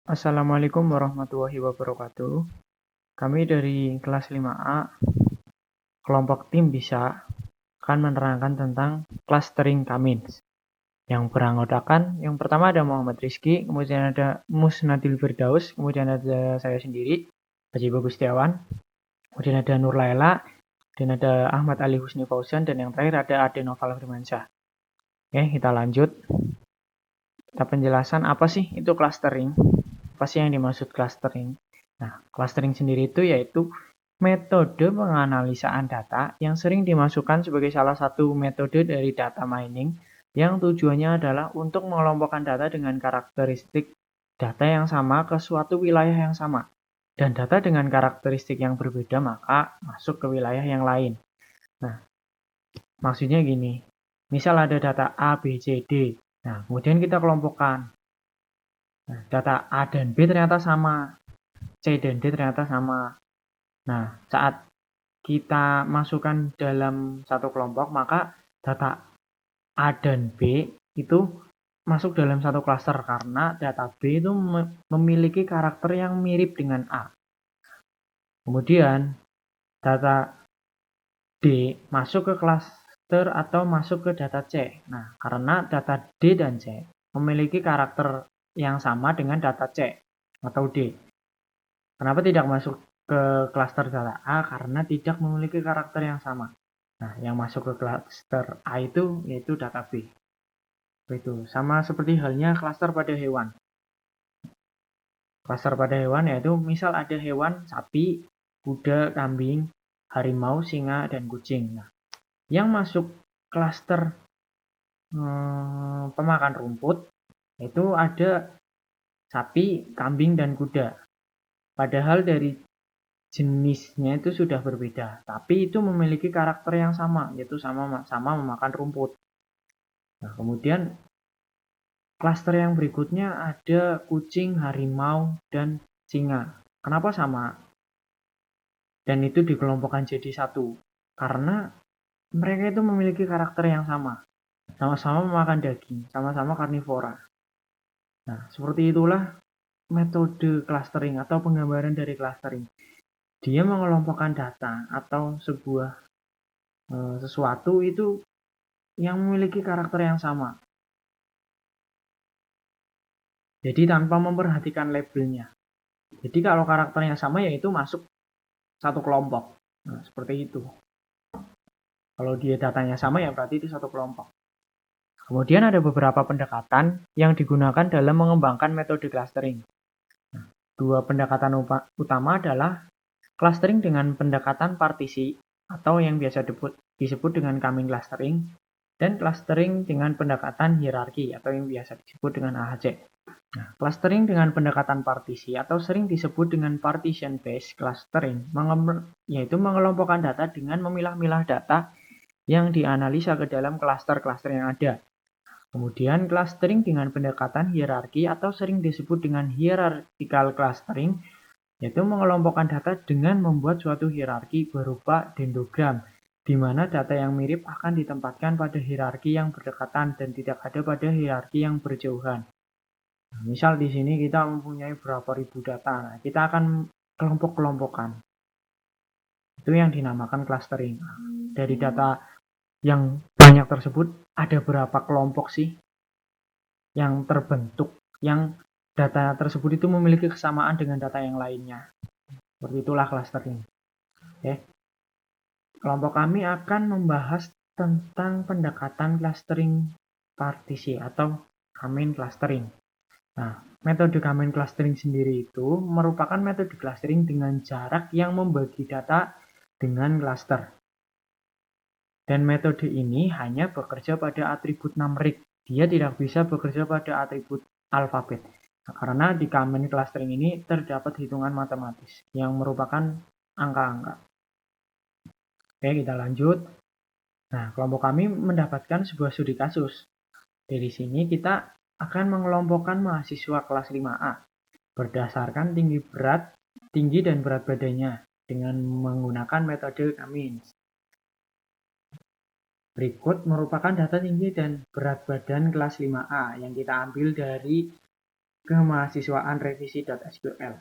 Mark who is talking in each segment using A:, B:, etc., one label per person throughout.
A: Assalamualaikum warahmatullahi wabarakatuh. Kami dari kelas 5A, kelompok tim bisa akan menerangkan tentang clustering Cummins yang beranggotakan yang pertama ada Muhammad Rizky, kemudian ada Musnadil Firdaus, kemudian ada saya sendiri, Haji Bagus Setiawan, kemudian ada Nur Laila, dan ada Ahmad Ali Husni Fauzan, dan yang terakhir ada Adenoval Firmansyah. Oke, kita lanjut. Kita penjelasan apa sih itu clustering? Apa sih yang dimaksud clustering? Nah, clustering sendiri itu yaitu metode penganalisaan data yang sering dimasukkan sebagai salah satu metode dari data mining yang tujuannya adalah untuk mengelompokkan data dengan karakteristik data yang sama ke suatu wilayah yang sama. Dan data dengan karakteristik yang berbeda maka masuk ke wilayah yang lain. Nah, maksudnya gini, misal ada data A, B, C, D. Nah, kemudian kita kelompokkan. Nah, data A dan B ternyata sama, C dan D ternyata sama. Nah, saat kita masukkan dalam satu kelompok, maka data A dan B itu masuk dalam satu klaster karena data B itu memiliki karakter yang mirip dengan A. Kemudian data D masuk ke klaster atau masuk ke data C. Nah, karena data D dan C memiliki karakter yang sama dengan data C atau D. Kenapa tidak masuk ke klaster data A? Karena tidak memiliki karakter yang sama. Nah, yang masuk ke klaster A itu yaitu data B. Itu sama seperti halnya klaster pada hewan. Klaster pada hewan yaitu misal ada hewan sapi, kuda, kambing, harimau, singa, dan kucing. Nah, yang masuk klaster pemakan rumput itu ada sapi, kambing, dan kuda. Padahal dari jenisnya itu sudah berbeda, tapi itu memiliki karakter yang sama, yaitu sama memakan rumput. Nah, kemudian klaster yang berikutnya ada kucing, harimau, dan singa. Kenapa sama? Dan itu dikelompokkan jadi satu. Karena mereka itu memiliki karakter yang sama. Sama-sama memakan daging, sama-sama karnivora. Nah, seperti itulah metode clustering atau penggambaran dari clustering. Dia mengelompokkan data atau sebuah sesuatu itu yang memiliki karakter yang sama. Jadi tanpa memperhatikan labelnya. Jadi kalau karakternya sama ya itu masuk satu kelompok. Nah, seperti itu. Kalau dia datanya sama ya berarti itu satu kelompok. Kemudian ada beberapa pendekatan yang digunakan dalam mengembangkan metode clustering. Nah, dua pendekatan utama adalah clustering dengan pendekatan partisi atau yang biasa disebut dengan Cummins clustering dan clustering dengan pendekatan hierarki atau yang biasa disebut dengan AHC. Nah, clustering dengan pendekatan partisi atau sering disebut dengan partition based clustering yaitu mengelompokkan data dengan memilah-milah data yang dianalisa ke dalam klaster-klaster yang ada. Kemudian clustering dengan pendekatan hierarki atau sering disebut dengan hierarchical clustering yaitu mengelompokkan data dengan membuat suatu hierarki berupa dendrogram di mana data yang mirip akan ditempatkan pada hierarki yang berdekatan dan tidak ada pada hierarki yang berjauhan. Nah, misal di sini kita mempunyai berapa ribu data, nah, kita akan kelompok-kelompokkan. Itu yang dinamakan clustering. Dari data yang banyak tersebut, ada berapa kelompok sih yang terbentuk, yang data tersebut itu memiliki kesamaan dengan data yang lainnya. Seperti itulah clustering. Oke. Kelompok kami akan membahas tentang pendekatan clustering partisi atau Cummins clustering. Nah, metode Cummins clustering sendiri itu merupakan metode clustering dengan jarak yang membagi data dengan cluster. Dan metode ini hanya bekerja pada atribut numerik. Dia tidak bisa bekerja pada atribut alfabet. Nah, karena di Cummins clustering ini terdapat hitungan matematis yang merupakan angka-angka. Oke, kita lanjut. Nah, kelompok kami mendapatkan sebuah studi kasus. Dari sini kita akan mengelompokkan mahasiswa kelas 5A berdasarkan tinggi dan berat badannya dengan menggunakan metode Cummins. Berikut merupakan data tinggi dan berat badan kelas 5A yang kita ambil dari kemahasiswaan revisi.sql.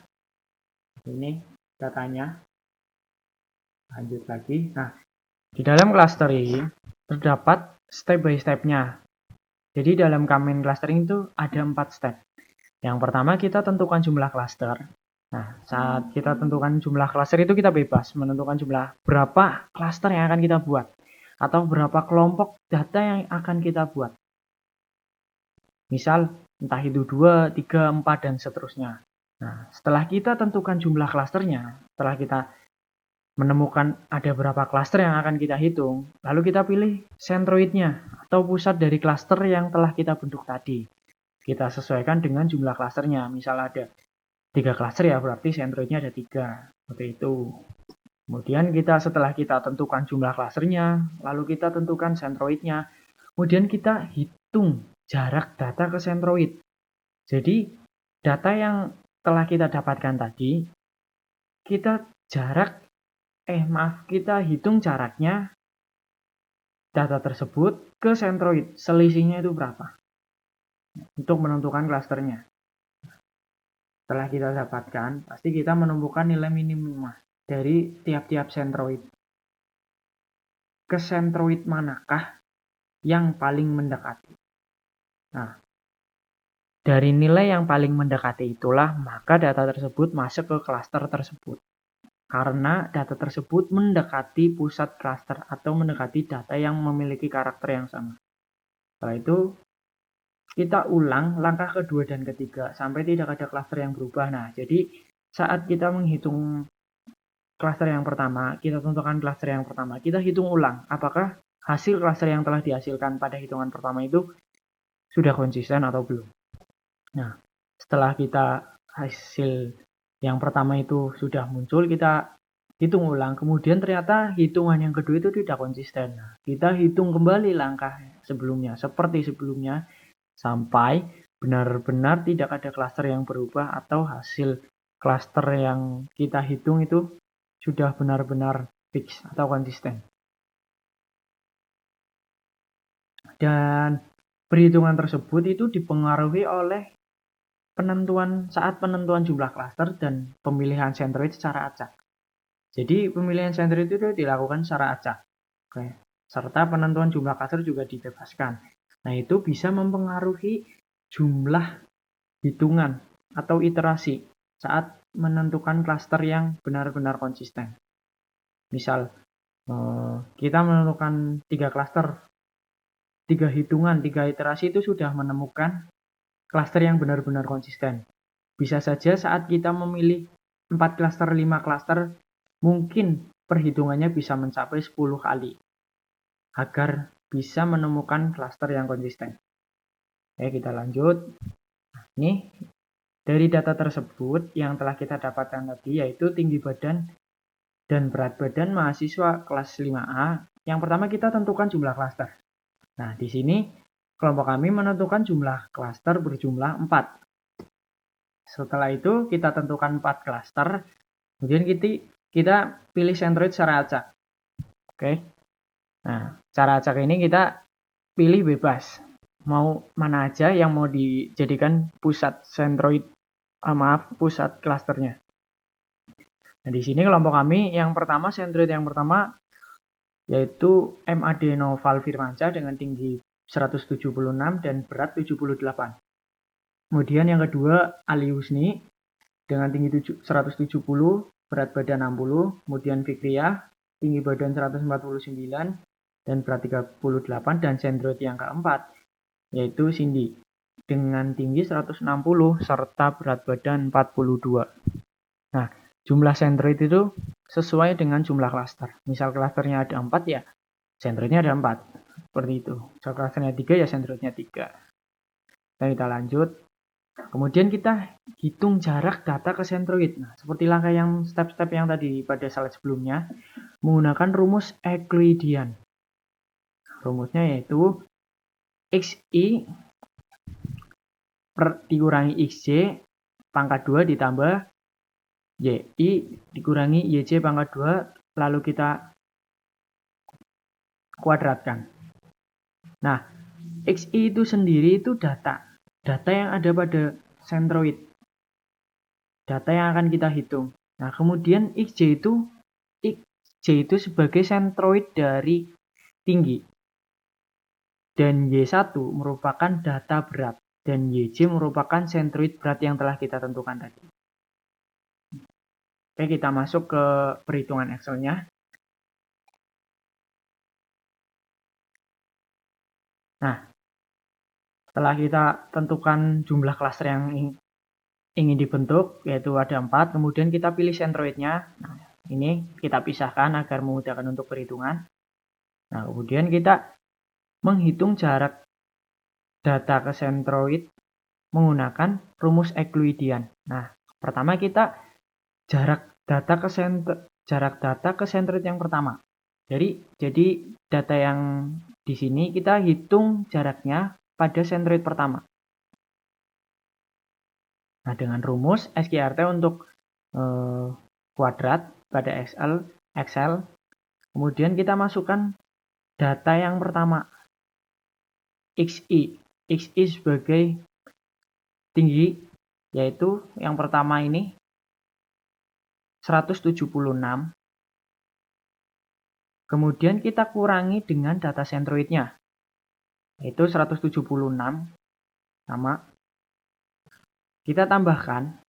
A: Ini datanya. Lanjut lagi. Nah, di dalam clustering terdapat step by step-nya. Jadi dalam command clustering itu ada 4 step. Yang pertama kita tentukan jumlah cluster. Nah, saat kita tentukan jumlah cluster itu kita bebas menentukan jumlah berapa cluster yang akan kita buat atau berapa kelompok data yang akan kita buat. Misal entah itu 2, 3, 4 dan seterusnya. Nah, setelah kita tentukan jumlah clusternya, setelah kita menemukan ada berapa cluster yang akan kita hitung, lalu kita pilih centroidnya atau pusat dari cluster yang telah kita bentuk tadi. Kita sesuaikan dengan jumlah clusternya. Misal ada 3 cluster ya, berarti centroidnya ada 3. Seperti itu. Kemudian setelah kita tentukan jumlah clusternya, lalu kita tentukan centroidnya. Kemudian kita hitung jarak data ke centroid. Jadi data yang telah kita dapatkan tadi, kita hitung jaraknya data tersebut ke centroid. Selisihnya itu berapa? Untuk menentukan klasternya. Setelah kita dapatkan, pasti kita menemukan nilai minimum dari tiap-tiap centroid. Ke centroid manakah yang paling mendekati? Nah, dari nilai yang paling mendekati itulah maka data tersebut masuk ke klaster tersebut. Karena data tersebut mendekati pusat klaster atau mendekati data yang memiliki karakter yang sama. Setelah itu, kita ulang langkah kedua dan ketiga sampai tidak ada klaster yang berubah. Nah, jadi saat kita menghitung klaster yang pertama, kita tentukan klaster yang pertama, kita hitung ulang apakah hasil klaster yang telah dihasilkan pada hitungan pertama itu sudah konsisten atau belum. Nah, setelah kita hasil yang pertama itu sudah muncul, kita hitung ulang, kemudian ternyata hitungan yang kedua itu tidak konsisten. Nah, kita hitung kembali langkah sebelumnya, seperti sebelumnya, sampai benar-benar tidak ada klaster yang berubah atau hasil klaster yang kita hitung itu sudah benar-benar fix atau konsisten. Dan perhitungan tersebut itu dipengaruhi oleh saat penentuan jumlah klaster dan pemilihan centroid secara acak. Jadi pemilihan centroid itu dilakukan secara acak. Oke. Serta penentuan jumlah klaster juga dibebaskan. Nah, itu bisa mempengaruhi jumlah hitungan atau iterasi saat menentukan klaster yang benar-benar konsisten. Misal, kita menentukan 3 klaster, 3 hitungan, 3 iterasi itu sudah menemukan klaster yang benar-benar konsisten. Bisa saja saat kita memilih 4 klaster, 5 klaster, mungkin perhitungannya bisa mencapai 10 kali agar bisa menemukan klaster yang konsisten. Oke, kita lanjut. Ini dari data tersebut yang telah kita dapatkan tadi, yaitu tinggi badan dan berat badan mahasiswa kelas 5A. Yang pertama kita tentukan jumlah klaster. Nah, di sini kelompok kami menentukan jumlah klaster berjumlah 4. Setelah itu kita tentukan 4 klaster, kemudian kita pilih centroid secara acak. Oke. Nah, cara acak ini kita pilih bebas. Mau mana aja yang mau dijadikan pusat pusat klasternya. Nah, di sini kelompok kami yang pertama, centroid yang pertama yaitu M. Adenoval Firmansyah dengan tinggi 176 dan berat 78. Kemudian yang kedua Ali Husni dengan tinggi 170, berat badan 60. Kemudian Fikriyah tinggi badan 149 dan berat 38, dan centroid yang keempat yaitu Cindy dengan tinggi 160 serta berat badan 42. Nah, jumlah centroid itu sesuai dengan jumlah klaster. Misal klasternya ada 4 ya, centroidnya ada 4. Seperti itu. Misal klasternya 3 ya, centroidnya 3. Dan kita lanjut. Kemudian kita hitung jarak data ke centroid. Nah, seperti langkah yang step-step yang tadi pada slide sebelumnya, menggunakan rumus Euclidean. Rumusnya yaitu XI dikurangi XJ pangkat 2 ditambah YI dikurangi YJ pangkat 2, lalu kita kuadratkan. Nah, XI itu sendiri itu data yang ada pada sentroid. Data yang akan kita hitung. Nah, kemudian XJ itu sebagai sentroid dari tinggi. Dan Y1 merupakan data berat. Dan YJ merupakan sentroid berat yang telah kita tentukan tadi. Oke, kita masuk ke perhitungan Excel-nya. Nah, setelah kita tentukan jumlah klaster yang ingin dibentuk, yaitu ada 4, kemudian kita pilih sentroidnya. Nah, ini kita pisahkan agar memudahkan untuk perhitungan. Nah, kemudian kita menghitung jarak data ke sentroid menggunakan rumus Euclidean. Nah, pertama kita jarak data ke sentroid yang pertama. Jadi data yang di sini kita hitung jaraknya pada sentroid pertama. Nah, dengan rumus SQRT untuk kuadrat pada Excel, kemudian kita masukkan data yang pertama, XI sebagai tinggi, yaitu yang pertama ini 176. Kemudian kita kurangi dengan data sentroidnya, yaitu 176 sama. Kita tambahkan,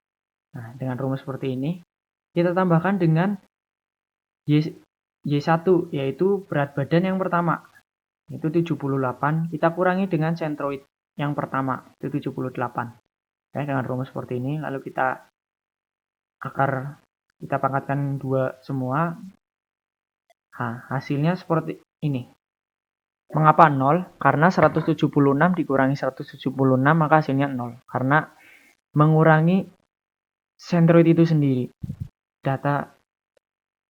A: nah dengan rumus seperti ini, kita tambahkan dengan Y1, yaitu berat badan yang pertama, itu 78, kita kurangi dengan sentroid yang pertama, itu 78. Oke, dengan rumus seperti ini, lalu kita pangkatkan 2 semua. Nah, hasilnya seperti ini. Mengapa 0? Karena 176 dikurangi 176, maka hasilnya 0. Karena mengurangi sentroid itu sendiri.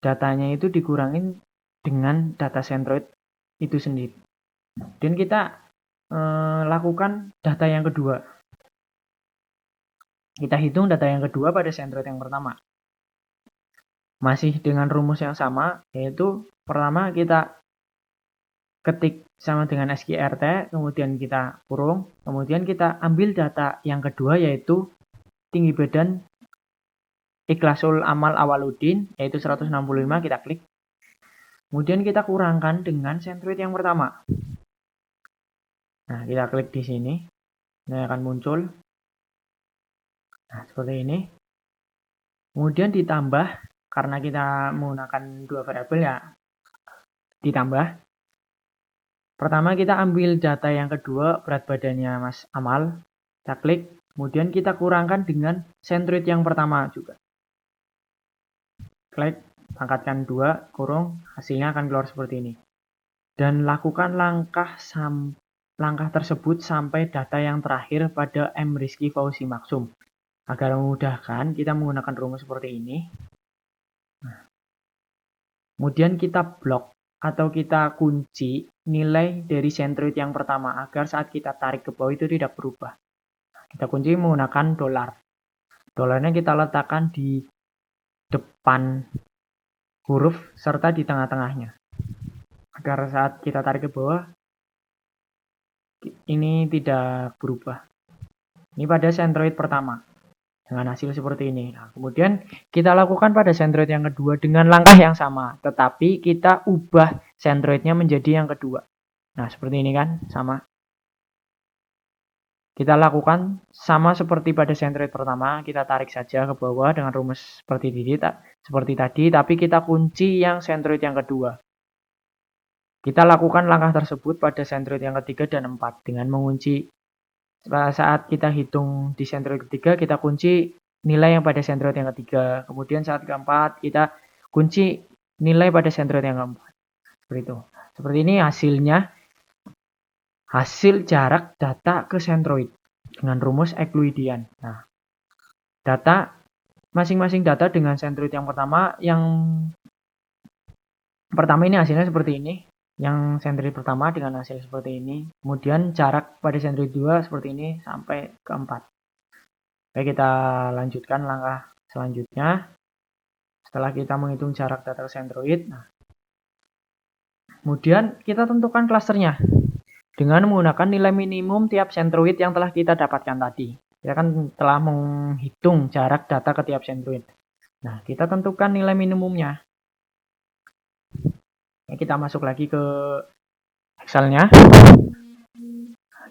A: Datanya itu dikurangi dengan data sentroid itu sendiri. Dan kita lakukan data yang kedua. Kita hitung data yang kedua pada sentroid yang pertama. Masih dengan rumus yang sama, yaitu pertama kita ketik sama dengan SQRT, kemudian kita kurung, kemudian kita ambil data yang kedua, yaitu tinggi badan Ikhlasul Amal Awaludin, yaitu 165, kita klik. Kemudian kita kurangkan dengan sentroid yang pertama. Nah, kita klik di sini. Ini akan muncul. Nah, seperti ini. Kemudian ditambah, karena kita menggunakan 2 variabel ya, ditambah. Pertama kita ambil data yang kedua, berat badannya Mas Amal. Kita klik. Kemudian kita kurangkan dengan sentroid yang pertama juga. Klik, pangkatkan 2, kurung, hasilnya akan keluar seperti ini. Dan lakukan langkah tersebut sampai data yang terakhir pada M. Rizky Fauzi Maksum. Agar memudahkan, kita menggunakan rumus seperti ini. Nah, kemudian kita blok atau kita kunci nilai dari sentroid yang pertama agar saat kita tarik ke bawah itu tidak berubah. Kita kunci menggunakan dolar. Dolarnya kita letakkan di depan huruf serta di tengah-tengahnya. Agar saat kita tarik ke bawah, ini tidak berubah. Ini pada sentroid pertama. Dengan hasil seperti ini. Nah, kemudian kita lakukan pada sentroid yang kedua dengan langkah yang sama. Tetapi kita ubah sentroidnya menjadi yang kedua. Nah, seperti ini kan, sama. Kita lakukan sama seperti pada sentroid pertama, kita tarik saja ke bawah dengan rumus seperti tadi, tapi kita kunci yang sentroid yang kedua. Kita lakukan langkah tersebut pada sentroid yang ketiga dan 4 dengan mengunci. Saat kita hitung di sentroid ketiga, kita kunci nilai yang pada sentroid yang ketiga. Kemudian saat keempat, kita kunci nilai pada sentroid yang keempat. Seperti itu. Seperti ini hasilnya. Hasil jarak data ke sentroid dengan rumus Euclidean. Nah, masing-masing data dengan sentroid yang pertama ini hasilnya seperti ini. Yang sentroid pertama dengan hasil seperti ini. Kemudian jarak pada sentroid 2 seperti ini sampai ke 4. Oke, kita lanjutkan langkah selanjutnya. Setelah kita menghitung jarak data ke sentroid, nah, kemudian kita tentukan klasternya dengan menggunakan nilai minimum tiap sentroid yang telah kita dapatkan tadi. Kita kan telah menghitung jarak data ke tiap sentroid. Nah, kita tentukan nilai minimumnya. Kita masuk lagi ke Excel-nya.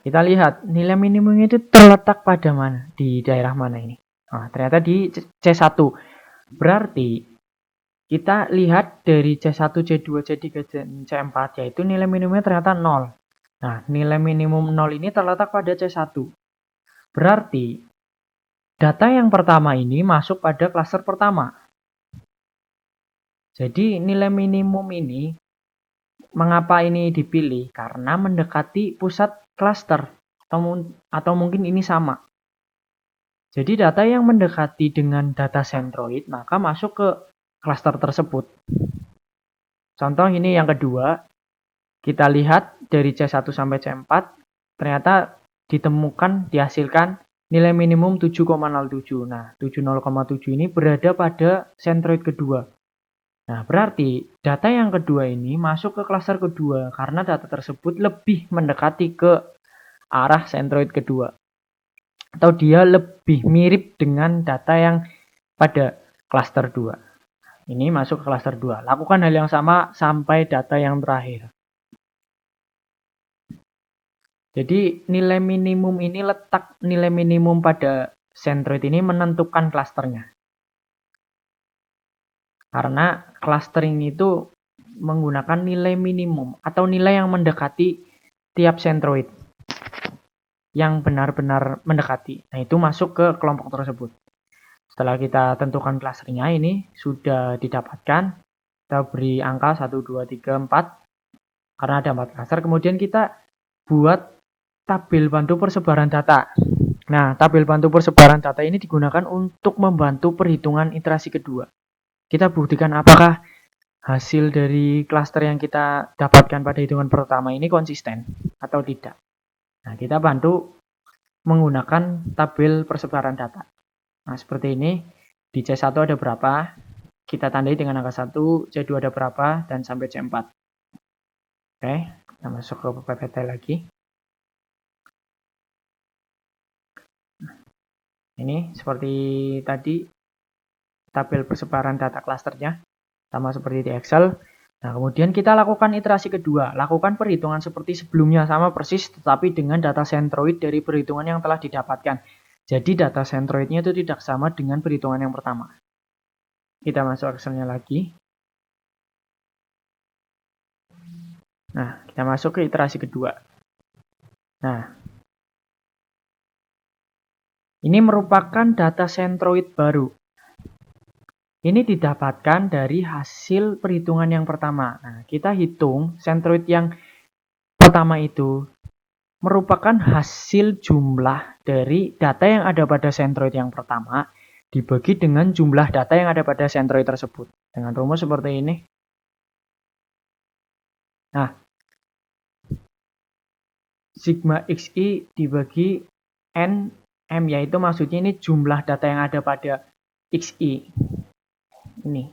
A: Kita lihat nilai minimumnya itu terletak pada mana, di daerah mana ini. Nah, ternyata di C1. Berarti kita lihat dari C1, C2, C3, C4, yaitu nilai minimumnya ternyata 0. Nah, nilai minimum 0 ini terletak pada C1. Berarti data yang pertama ini masuk pada klaster pertama. Jadi nilai minimum ini, mengapa ini dipilih? Karena mendekati pusat klaster, atau mungkin ini sama. Jadi data yang mendekati dengan data sentroid, maka masuk ke klaster tersebut. Contoh ini yang kedua, kita lihat dari C1 sampai C4, ternyata ditemukan, dihasilkan nilai minimum 7,07. Nah, 7,07 ini berada pada sentroid kedua. Nah, berarti data yang kedua ini masuk ke klaster kedua, karena data tersebut lebih mendekati ke arah sentroid kedua. Atau dia lebih mirip dengan data yang pada klaster 2. Ini masuk ke klaster 2. Lakukan hal yang sama sampai data yang terakhir. Jadi nilai minimum ini, letak nilai minimum pada sentroid ini menentukan klasternya. Karena clustering itu menggunakan nilai minimum atau nilai yang mendekati tiap sentroid. Yang benar-benar mendekati. Nah, itu masuk ke kelompok tersebut. Setelah kita tentukan klasternya, ini sudah didapatkan. Kita beri angka 1, 2, 3, 4. Karena ada 4 klaster. Kemudian kita buat tabel bantu persebaran data. Nah, tabel bantu persebaran data ini digunakan untuk membantu perhitungan iterasi kedua. Kita buktikan apakah hasil dari klaster yang kita dapatkan pada hitungan pertama ini konsisten atau tidak. Nah, kita bantu menggunakan tabel persebaran data. Nah, seperti ini. Di C1 ada berapa? Kita tandai dengan angka 1, C2 ada berapa, dan sampai C4. Oke, kita masuk ke PPT lagi. Ini seperti tadi, tabel persebaran data klasternya, sama seperti di Excel. Nah, kemudian kita lakukan iterasi kedua, lakukan perhitungan seperti sebelumnya, sama persis, tetapi dengan data sentroid dari perhitungan yang telah didapatkan. Jadi data sentroidnya itu tidak sama dengan perhitungan yang pertama. Kita masuk Excel-nya lagi. Nah, kita masuk ke iterasi kedua. Nah, ini merupakan data sentroid baru. Ini didapatkan dari hasil perhitungan yang pertama. Nah, kita hitung sentroid yang pertama itu merupakan hasil jumlah dari data yang ada pada sentroid yang pertama dibagi dengan jumlah data yang ada pada sentroid tersebut. Dengan rumus seperti ini. Nah, sigma xi dibagi n m, yaitu maksudnya ini jumlah data yang ada pada xi. Ini.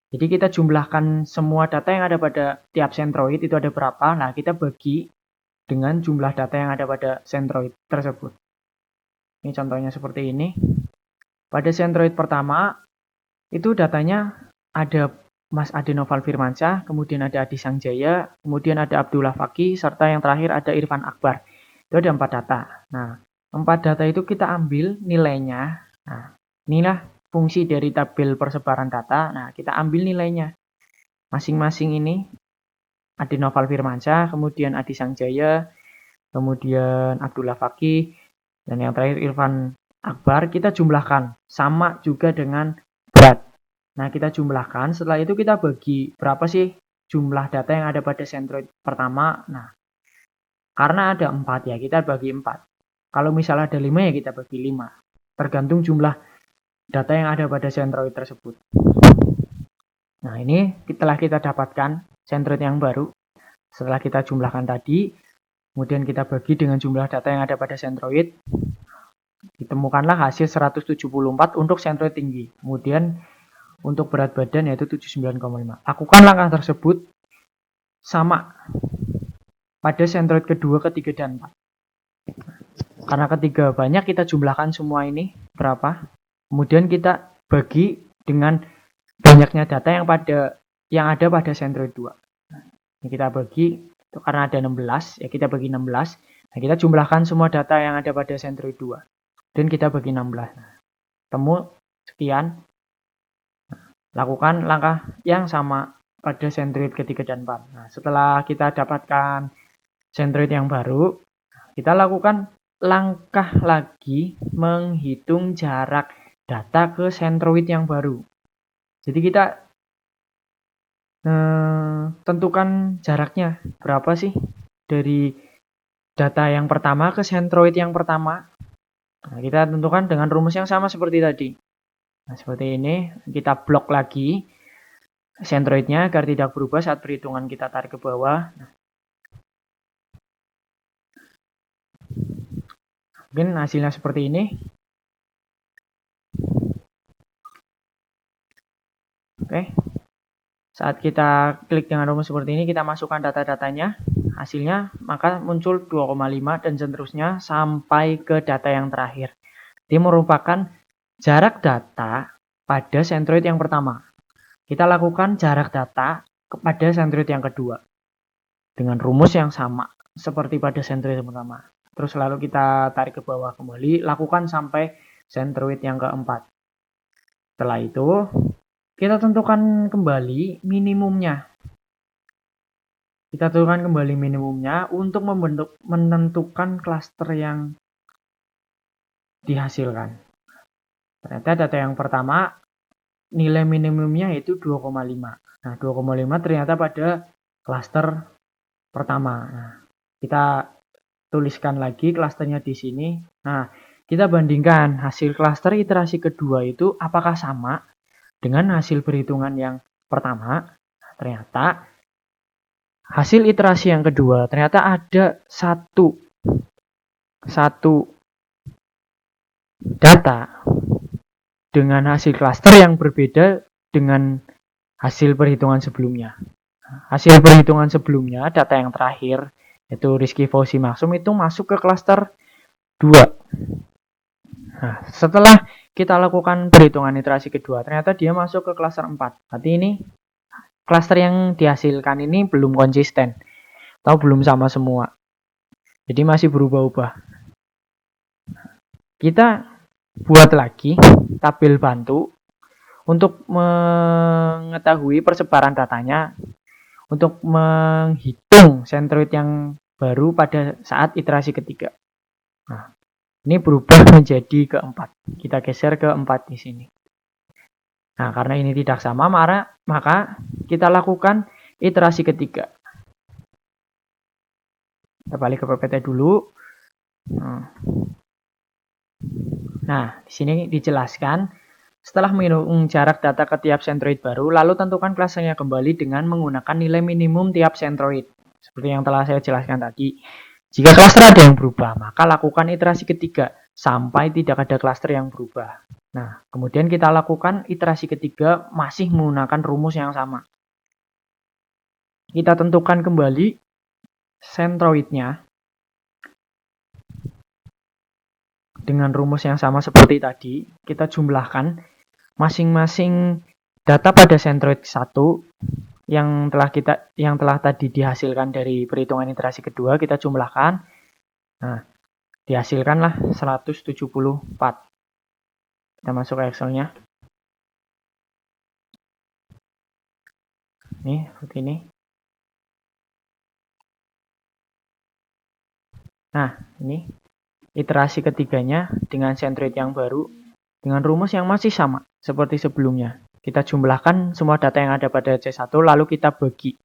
A: Jadi kita jumlahkan semua data yang ada pada tiap sentroid itu ada berapa. Nah, kita bagi dengan jumlah data yang ada pada sentroid tersebut. Ini contohnya seperti ini. Pada sentroid pertama, itu datanya ada Mas Adenoval Firmansyah, kemudian ada Adi Sangjaya, kemudian ada Abdullah Faki, serta yang terakhir ada Irfan Akbar. Itu ada 4 data. Nah, 4 data itu kita ambil nilainya. Nah, inilah fungsi dari tabel persebaran data. Nah, kita ambil nilainya. Masing-masing ini Adenoval Firmansyah, kemudian Adi Sangjaya, kemudian Abdullah Faki, dan yang terakhir Irfan Akbar, kita jumlahkan. Sama juga dengan berat. Nah, kita jumlahkan, setelah itu kita bagi berapa sih jumlah data yang ada pada sentroid pertama. Nah, karena ada 4 ya, kita bagi 4. Kalau misalnya ada 5 ya kita bagi 5. Tergantung jumlah data yang ada pada sentroid tersebut. Nah, ini telah kita dapatkan sentroid yang baru. Setelah kita jumlahkan tadi, kemudian kita bagi dengan jumlah data yang ada pada sentroid, ditemukanlah hasil 174 untuk sentroid tinggi. Kemudian untuk berat badan yaitu 79,5. Lakukan langkah tersebut sama pada sentroid kedua, ketiga, dan 4. Karena ketiga banyak, kita jumlahkan semua ini berapa. Kemudian kita bagi dengan banyaknya data yang ada pada Centroid 2. Ini kita bagi, karena ada 16, ya kita bagi 16. Nah, kita jumlahkan semua data yang ada pada Centroid 2. Dan kita bagi 16. Nah, temu sekian. Lakukan langkah yang sama pada Centroid ketiga dan 4. Nah, setelah kita dapatkan Centroid yang baru, kita lakukan langkah lagi menghitung jarak data ke Centroid yang baru. Jadi kita tentukan jaraknya berapa sih dari data yang pertama ke Centroid yang pertama. Nah, kita tentukan dengan rumus yang sama seperti tadi. Nah, seperti ini, kita blok lagi Centroidnya agar tidak berubah saat perhitungan kita tarik ke bawah. Mungkin hasilnya seperti ini. Oke. Saat kita klik dengan rumus seperti ini, kita masukkan data-datanya, hasilnya maka muncul 2,5 dan seterusnya sampai ke data yang terakhir. Ini merupakan jarak data pada Centroid yang pertama. Kita lakukan jarak data kepada Centroid yang kedua dengan rumus yang sama seperti pada Centroid yang pertama. Terus lalu kita tarik ke bawah kembali, lakukan sampai Centroid yang keempat. Setelah itu, kita tentukan kembali minimumnya. Kita tentukan kembali minimumnya untuk menentukan klaster yang dihasilkan. Ternyata data yang pertama nilai minimumnya yaitu 2,5. Nah, 2,5 ternyata pada klaster pertama. Nah, kita tuliskan lagi klasternya di sini. Nah, kita bandingkan hasil klaster iterasi kedua itu apakah sama dengan hasil perhitungan yang pertama. Nah, ternyata hasil iterasi yang kedua ternyata ada satu data dengan hasil klaster yang berbeda dengan hasil perhitungan sebelumnya. Hasil perhitungan sebelumnya, data yang terakhir, yaitu Rizky Fauzi Maksum, itu masuk ke klaster 2. Nah, setelah kita lakukan perhitungan iterasi kedua, ternyata dia masuk ke klaster 4. Berarti ini klaster yang dihasilkan ini belum konsisten, atau belum sama semua. Jadi masih berubah-ubah. Kita buat lagi tabel bantu untuk mengetahui persebaran datanya, untuk menghitung Centroid yang baru pada saat iterasi ketiga. Nah, ini berubah menjadi keempat. Kita geser ke 4 di sini. Nah, karena ini tidak sama, maka kita lakukan iterasi ketiga. Kita balik ke PPT dulu. Nah, di sini dijelaskan, setelah menghitung jarak data ke tiap Centroid baru, lalu tentukan klasternya kembali dengan menggunakan nilai minimum tiap Centroid. Seperti yang telah saya jelaskan tadi. Jika klaster ada yang berubah, maka lakukan iterasi ketiga sampai tidak ada klaster yang berubah. Nah, kemudian kita lakukan iterasi ketiga masih menggunakan rumus yang sama. Kita tentukan kembali Centroidnya dengan rumus yang sama seperti tadi. Kita jumlahkan masing-masing data pada Centroid 1 yang telah tadi dihasilkan dari perhitungan iterasi kedua, kita jumlahkan. Nah, dihasilkanlah 174. Kita masuk ke Excel-nya. Nih, seperti ini. Nah, ini iterasi ketiganya dengan Centroid yang baru dengan rumus yang masih sama seperti sebelumnya. Kita jumlahkan semua data yang ada pada C1 lalu kita bagi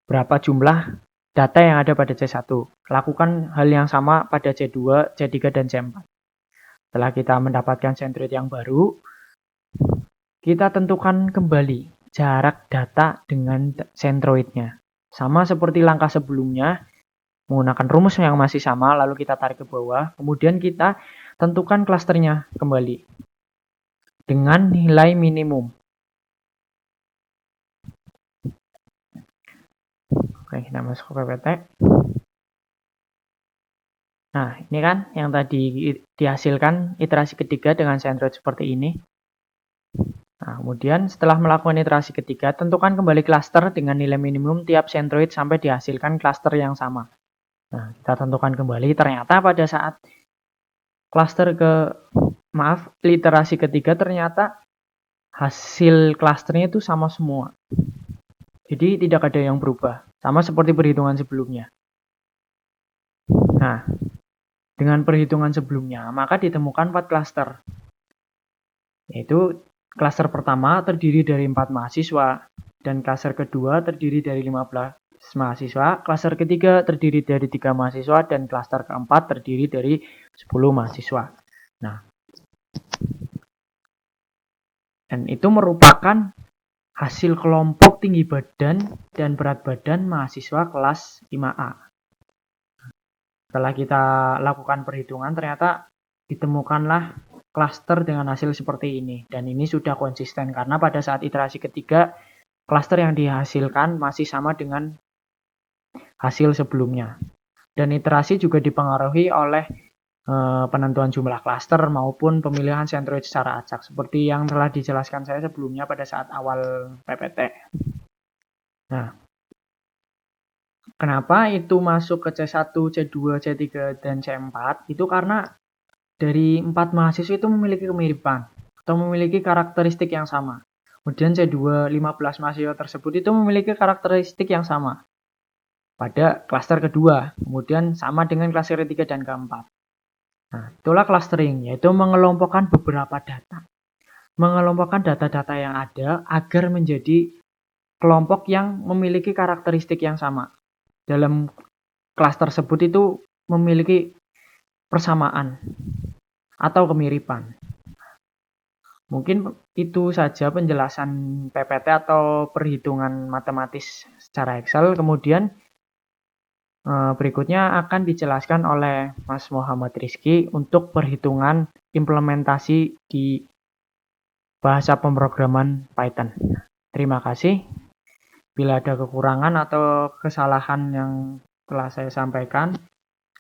A: berapa jumlah data yang ada pada C1. Lakukan hal yang sama pada C2, C3 dan C4. Setelah kita mendapatkan Centroid yang baru, kita tentukan kembali jarak data dengan Centroidnya. Sama seperti langkah sebelumnya, menggunakan rumus yang masih sama, lalu kita tarik ke bawah, kemudian kita tentukan klasternya kembali dengan nilai minimum. Oke, kita masuk ke PPT. Nah, ini kan yang tadi dihasilkan iterasi ketiga dengan centroid seperti ini. Nah, kemudian setelah melakukan iterasi ketiga, tentukan kembali klaster dengan nilai minimum tiap centroid sampai dihasilkan klaster yang sama. Nah, kita tentukan kembali, ternyata pada saat iterasi ketiga ternyata hasil klasternya itu sama semua. Jadi tidak ada yang berubah, sama seperti perhitungan sebelumnya. Nah, dengan perhitungan sebelumnya, maka ditemukan 4 klaster. Yaitu klaster pertama terdiri dari 4 mahasiswa, dan klaster kedua terdiri dari 15 mahasiswa, klaster ketiga terdiri dari 3 mahasiswa, dan klaster keempat terdiri dari 10 mahasiswa. Nah, dan itu merupakan hasil kelompok tinggi badan dan berat badan mahasiswa kelas 5A. Setelah kita lakukan perhitungan, ternyata ditemukanlah klaster dengan hasil seperti ini. Dan ini sudah konsisten karena pada saat iterasi ketiga, klaster yang dihasilkan masih sama dengan hasil sebelumnya. Dan iterasi juga dipengaruhi oleh penentuan jumlah klaster maupun pemilihan centroid secara acak, seperti yang telah dijelaskan saya sebelumnya pada saat awal PPT. Nah, kenapa itu masuk ke C1, C2, C3, dan C4? Itu karena dari 4 mahasiswa itu memiliki kemiripan atau memiliki karakteristik yang sama. Kemudian C2, 15 mahasiswa tersebut itu memiliki karakteristik yang sama pada klaster kedua, kemudian sama dengan klaster ketiga dan keempat. Nah, itulah clustering, yaitu mengelompokkan beberapa data. Mengelompokkan data-data yang ada agar menjadi kelompok yang memiliki karakteristik yang sama. Dalam kelas tersebut itu memiliki persamaan atau kemiripan. Mungkin itu saja penjelasan PPT atau perhitungan matematis secara Excel. Kemudian berikutnya akan dijelaskan oleh Mas Muhammad Rizky untuk perhitungan implementasi di bahasa pemrograman Python. Terima kasih. Bila ada kekurangan atau kesalahan yang telah saya sampaikan,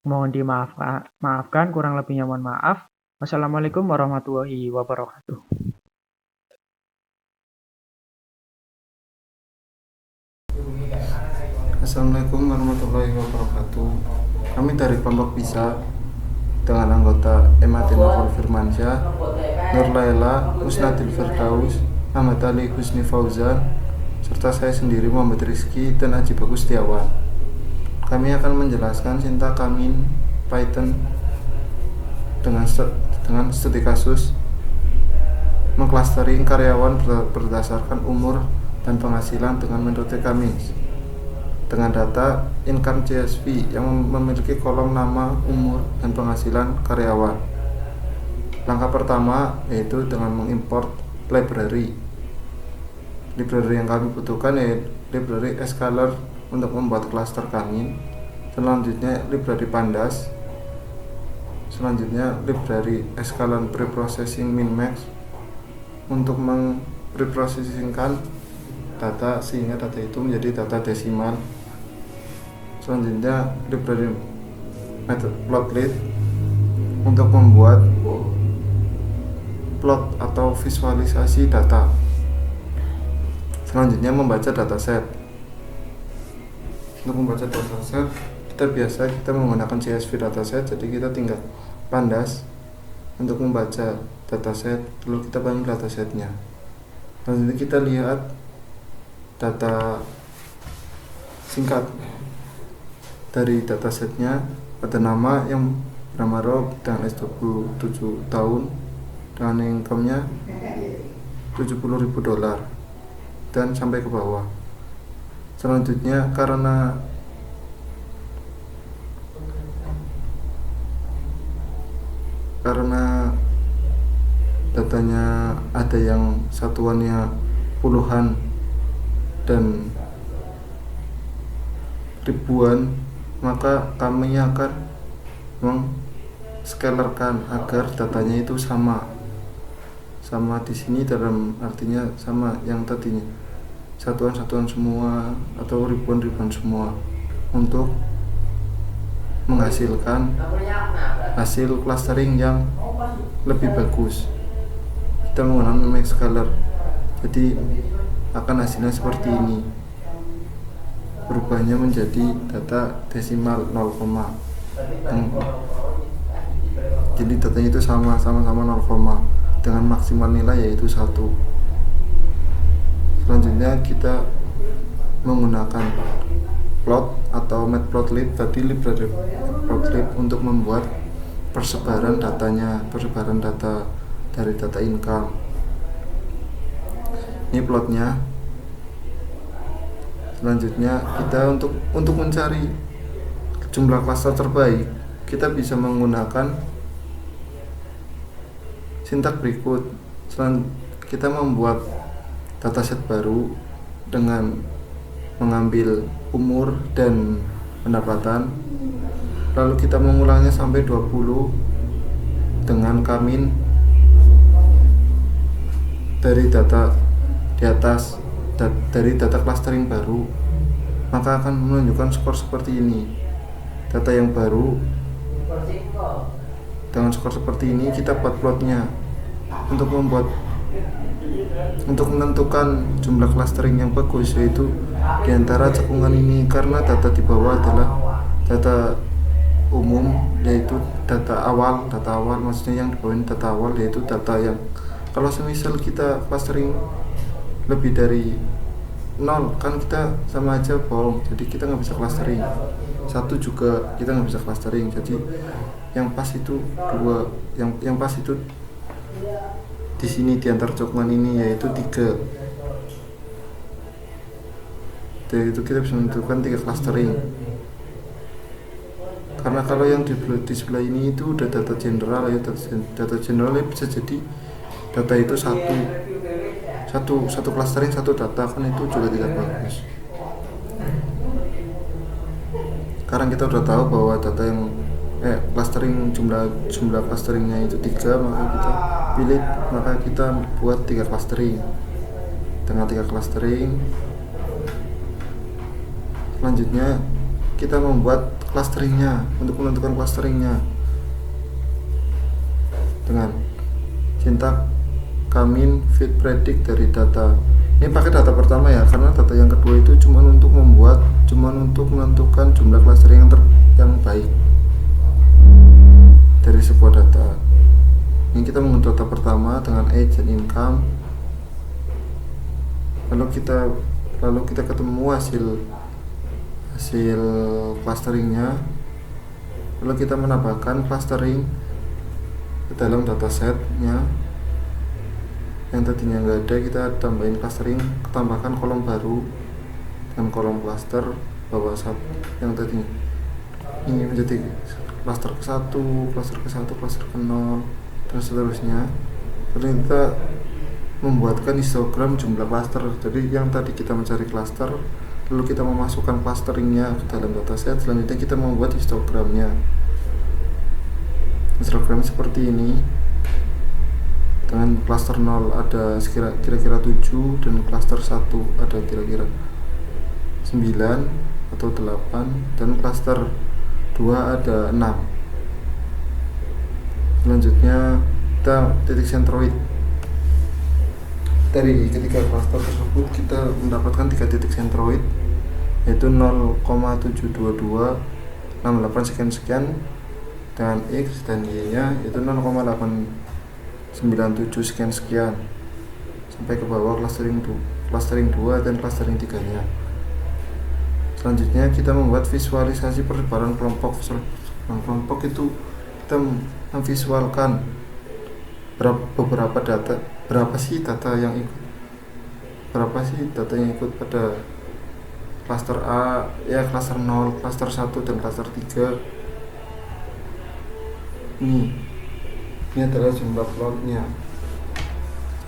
A: mohon dimaafkan, kurang lebihnya mohon maaf. Wassalamualaikum warahmatullahi wabarakatuh.
B: Assalamualaikum warahmatullahi wabarakatuh. Kami dari kelompok BISA dengan anggota Ematina Nurul Firmansyah, Nur Laila, Usnadil Firdaus, Ahmad Ali Husni Fauzan, serta saya sendiri Muhammad Rizky dan Aji Bagus Setiawan. Kami akan menjelaskan sintaksamin Python dengan studi kasus mengklastering karyawan berdasarkan umur dan penghasilan dengan metode Cummings dengan data income CSV yang memiliki kolom nama, umur, dan penghasilan karyawan. Langkah pertama yaitu dengan mengimport library. Library yang kami butuhkan yaitu library Scalar untuk membuat klaster kami. Selanjutnya library Pandas. Selanjutnya library Scalar Preprocessing Minmax untuk mempreprocessingkan data sehingga data itu menjadi data desimal. Selanjutnya library Matplotlib untuk membuat plot atau visualisasi data. Selanjutnya membaca dataset. Untuk membaca dataset kita menggunakan CSV dataset, jadi kita tinggal Pandas untuk membaca dataset, lalu kita bangun datasetnya. Selanjutnya kita lihat data singkat dari datasetnya, ada nama yang bernama Rob dengan S27 tahun dengan income-nya $70.000 dan sampai ke bawah. Selanjutnya karena datanya ada yang satuannya puluhan dan ribuan, maka kami akan mengskalarkan agar datanya itu sama di sini, dalam artinya sama yang tadinya satuan-satuan semua atau ribuan-ribuan semua, untuk menghasilkan hasil clustering yang lebih bagus. Kita menggunakan max scaler, jadi akan hasilnya seperti ini, berubahnya menjadi data desimal 0, jadi datanya itu sama-sama 0, dengan maksimal nilai yaitu 1. Selanjutnya kita menggunakan plot atau matplotlib, tadi libplotlib untuk membuat persebaran datanya, persebaran data dari data income. Ini plotnya. Selanjutnya kita untuk mencari jumlah klaster terbaik, kita bisa menggunakan sintak berikut. Kita membuat dataset baru dengan mengambil umur dan pendapatan, lalu kita mengulangnya sampai 20 dengan kamin dari data di atas, dari data clustering baru, maka akan menunjukkan skor seperti ini. Data yang baru dengan skor seperti ini, kita buat plotnya untuk menentukan jumlah clustering yang bagus, yaitu di antara cekungan ini, karena data di bawah adalah data umum, yaitu data awal, maksudnya yang di bawah ini data awal, yaitu data yang kalau semisal kita clustering lebih dari 0 kan kita sama aja bohong, jadi kita nggak bisa clustering. 1 juga kita nggak bisa clustering, jadi yang pas itu 2, yang pas itu di sini di antar cekungan ini, yaitu 3. Dari itu kita bisa menentukan 3 clustering. Karena kalau yang di sebelah ini itu udah data general ya, data general ya bisa jadi data itu satu clustering, satu data, kan itu juga tidak bagus. Sekarang kita udah tahu bahwa data yang clustering, jumlah clusteringnya itu 3, maka kita buat 3 clustering. Dengan 3 clustering, selanjutnya kita membuat clusteringnya, untuk menentukan clusteringnya dengan sintak kamin fit predict dari data. Ini pakai data pertama ya, karena data yang kedua itu cuma untuk menentukan jumlah clustering yang baik dari sebuah data. Ini kita menggunakan data pertama dengan age dan income, lalu kita ketemu hasil clusteringnya, lalu kita menambahkan clustering ke dalam datasetnya. Yang tadinya nggak ada, kita tambahin clustering, tambahkan kolom baru dengan kolom cluster bawah yang tadinya ini menjadi cluster ke-1, cluster ke-1, cluster ke-0, terus seterusnya. Lalu kita membuatkan histogram jumlah cluster. Jadi yang tadi kita mencari cluster, lalu kita memasukkan clusteringnya ke dalam dataset, selanjutnya kita membuat histogramnya. Histogram seperti ini. Dengan cluster 0 ada kira-kira 7, dan cluster 1 ada kira-kira 9 atau 8, dan cluster 2 ada 6. Selanjutnya kita titik sentroid. Dari ketiga cluster tersebut kita mendapatkan 3 titik sentroid, yaitu 0,72268 sekian dengan X, dan Y nya yaitu 0,897 sekian sampai ke bawah clustering 2 dan clustering 3 nya. Selanjutnya kita membuat visualisasi persebaran kelompok. Kelompok itu kita memvisualkan beberapa data, berapa sih data yang ikut pada cluster A, ya cluster 0, cluster 1 dan cluster 3. Ini adalah jumlah plotnya.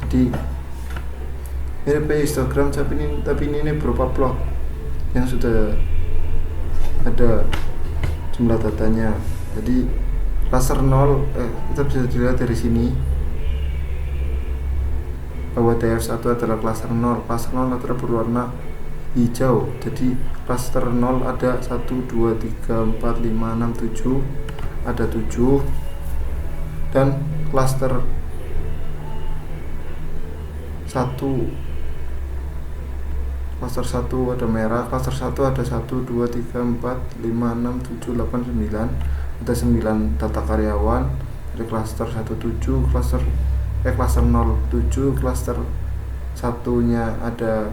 B: Jadi mirip histogram, tapi ini berupa plot yang sudah ada jumlah datanya. Jadi cluster 0 kita bisa dilihat dari sini bahwa TF1 adalah cluster 0. Cluster 0 adalah berwarna hijau. Jadi klaster 0 ada 1, 2, 3, 4, 5, 6, 7, ada 7. Dan klaster 1 ada merah. Klaster 1 ada 1, 2, 3, 4, 5, 6, 7, 8, 9, ada 9 data karyawan. Dari klaster 17, klaster 07, klaster satunya ada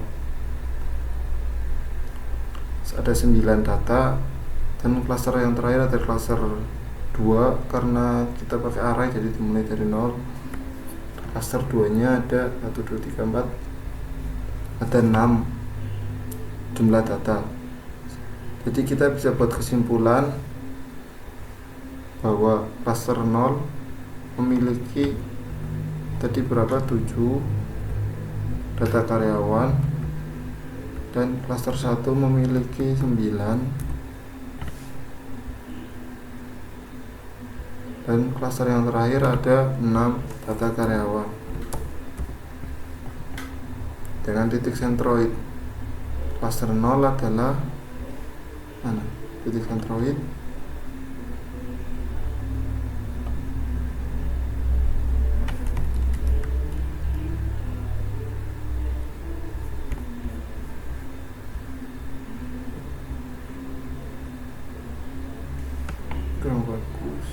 B: 9 data. Dan klaster yang terakhir ada klaster 2, karena kita pakai array jadi dimulai dari 0. Klaster 2 nya ada 1, 2, 3, 4, ada 6 jumlah data. Jadi kita bisa buat kesimpulan bahwa klaster 0 memiliki tadi berapa, 7 data karyawan, dan klaster 1 memiliki 9, dan klaster yang terakhir ada 6 data karyawan dengan titik sentroid. Klaster 0 adalah mana titik sentroid? Kurang bagus.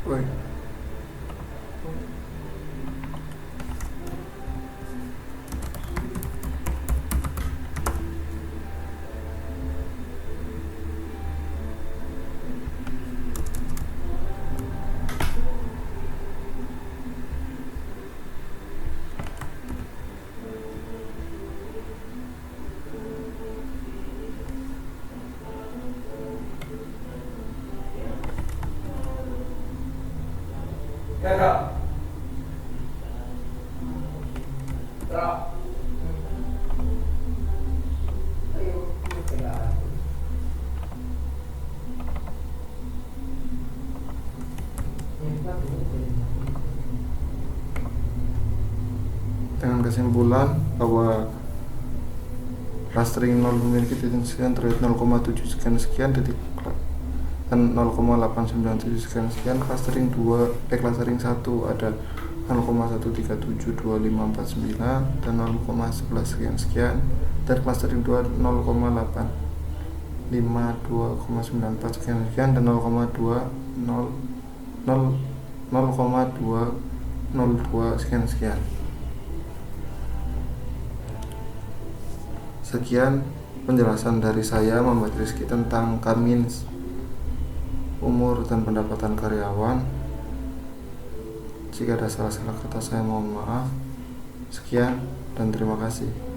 B: Woi. Dengan kesimpulan bahwa clustering 0 memiliki titik sentroid 0,7 sekian detik dan 0,897 sekian. Clustering 1 ada 0,1372549 dan 0,11 sekian. Dan clustering 2 0,852,94 sekian dan 0,202 sekian. Sekian penjelasan dari saya, Muhammad Rizky, tentang K-means, umur dan pendapatan karyawan. Jika ada salah-salah kata saya mohon maaf. Sekian dan terima kasih.